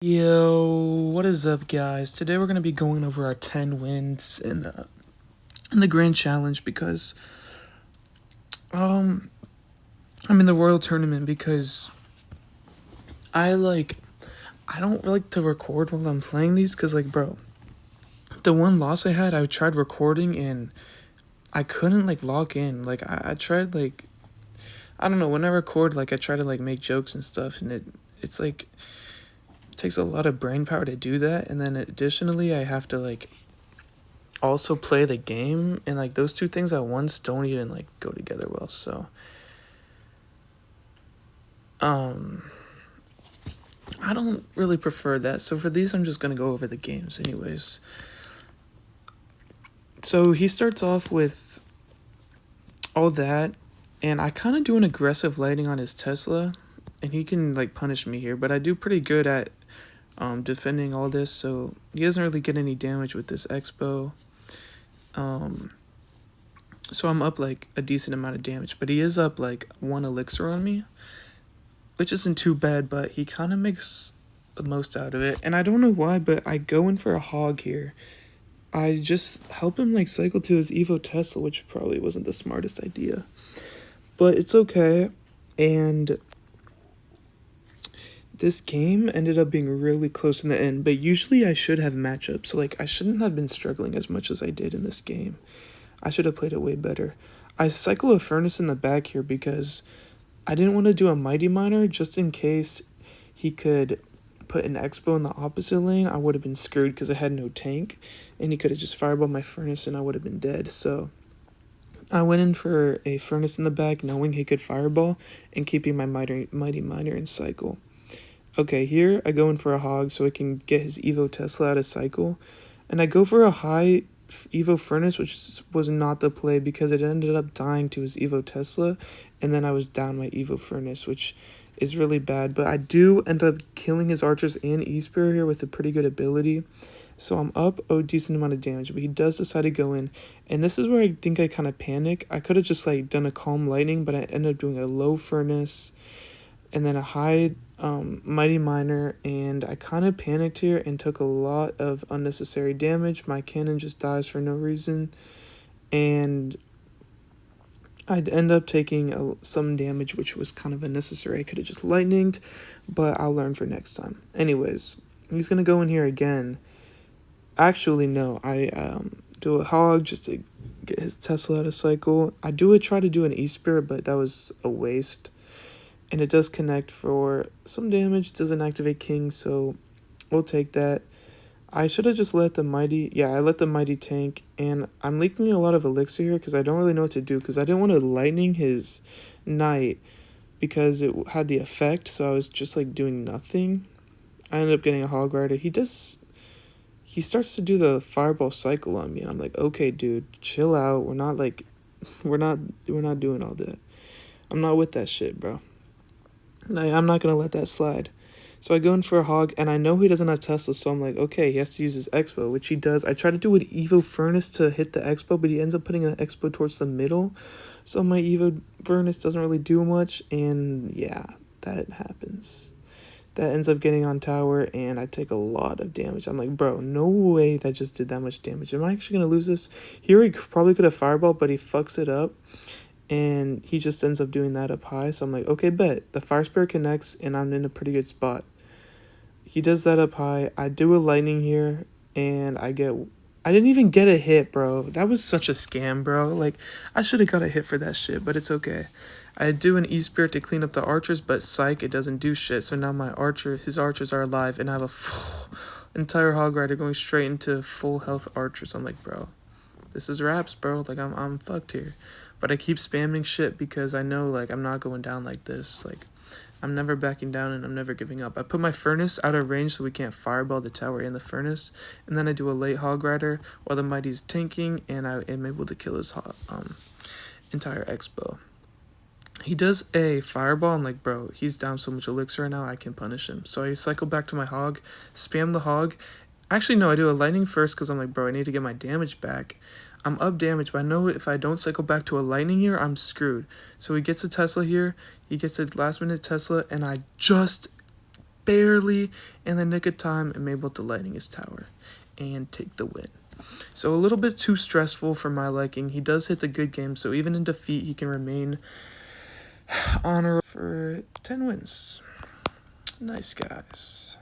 Yo, what is up, guys? Today we're gonna be going over our 10 wins in the Grand Challenge because um I'm in the Royal Tournament because I like I don't like to record while I'm playing these because bro, the one loss I had, I tried recording and I couldn't log in. I tried I don't know, when I record I try to make jokes and stuff, and it's it takes a lot of brain power to do that, and then additionally I have to also play the game, and those two things at once don't even go together well. So I don't really prefer that. So for these I'm just gonna go over the games anyways. So he starts off with all that, and I kind of do an aggressive lighting on his Tesla, and he can punish me here, but I do pretty good at defending all this, so he doesn't really get any damage with this Expo. So I'm up a decent amount of damage, but he is up 1 elixir on me, which isn't too bad, but he kind of makes the most out of it. And I don't know why, but I go in for a hog here. I just help him cycle to his Evo Tesla, which probably wasn't the smartest idea, but it's okay. And this game ended up being really close in the end, but usually I should have matchups, so I shouldn't have been struggling as much as I did in this game. I should have played it way better. I cycle a furnace in the back here because I didn't want to do a Mighty Miner just in case he could put an Expo in the opposite lane. I would have been screwed because I had no tank, and he could have just fireballed my furnace and I would have been dead. So I went in for a furnace in the back knowing he could fireball and keeping my Mighty Miner in cycle. Okay, here I go in for a hog so I can get his Evo Tesla out of cycle, and I go for a high Evo Furnace, which was not the play because it ended up dying to his Evo Tesla, and then I was down my Evo Furnace, which is really bad. But I do end up killing his archers and E-Spear here with a pretty good ability, so I'm up a decent amount of damage. But he does decide to go in, and this is where I think I kind of panic. I could have just done a Calm Lightning, but I ended up doing a low Furnace and then a high Mighty Miner, and I kind of panicked here and took a lot of unnecessary damage. My cannon just dies for no reason, and I'd end up taking some damage, which was kind of unnecessary. I could have just lightninged, but I'll learn for next time. Anyways, he's going to go in here again. Actually, no, I do a hog just to get his Tesla out of cycle. I try to do an E-Spirit, but that was a waste. And it does connect for some damage. It doesn't activate King, so we'll take that. I should have just let the Mighty... Yeah, I let the Mighty tank. And I'm leaking a lot of elixir here because I don't really know what to do. Because I didn't want to lightning his Knight because it had the effect. So I was just doing nothing. I ended up getting a Hog Rider. He starts to do the fireball cycle on me. And I'm like, okay, dude, chill out. We're not doing all that. I'm not with that shit, bro. I'm not going to let that slide. So I go in for a hog, and I know he doesn't have Tesla, so I'm like, okay, he has to use his Expo, which he does. I try to do an Evo Furnace to hit the Expo, but he ends up putting an Expo towards the middle. So my Evo Furnace doesn't really do much, and yeah, that happens. That ends up getting on tower, and I take a lot of damage. I'm like, bro, no way that just did that much damage. Am I actually going to lose this? Here he probably could have fireball, but he fucks it up. And he just ends up doing that up high. So I'm like, okay, bet. The Fire Spirit connects, and I'm in a pretty good spot. He does that up high. I do a lightning here, and I didn't even get a hit, bro. That was such a scam, bro. I should have got a hit for that shit, but it's okay. I do an E-Spirit to clean up the archers, but psych, it doesn't do shit. So now his archers are alive, and I have a full entire Hog Rider going straight into full health archers. I'm like, bro, this is raps, bro. I'm fucked here. But I keep spamming shit because I know, I'm not going down like this. I'm never backing down and I'm never giving up. I put my furnace out of range so we can't fireball the tower and the furnace. And then I do a late Hog Rider while the Mighty's tanking, and I am able to kill his entire Expo. He does a fireball. I'm like, bro, he's down so much elixir right now, I can punish him. So I cycle back to my hog, spam the hog. Actually, no, I do a lightning first because I'm like, bro, I need to get my damage back. I'm up damage, but I know if I don't cycle back to a lightning here, I'm screwed. So he gets a Tesla here. He gets a last-minute Tesla, and I just barely in the nick of time am able to lighting his tower and take the win. So a little bit too stressful for my liking. He does hit the good game, so even in defeat, he can remain honorable for 10 wins. Nice, guys.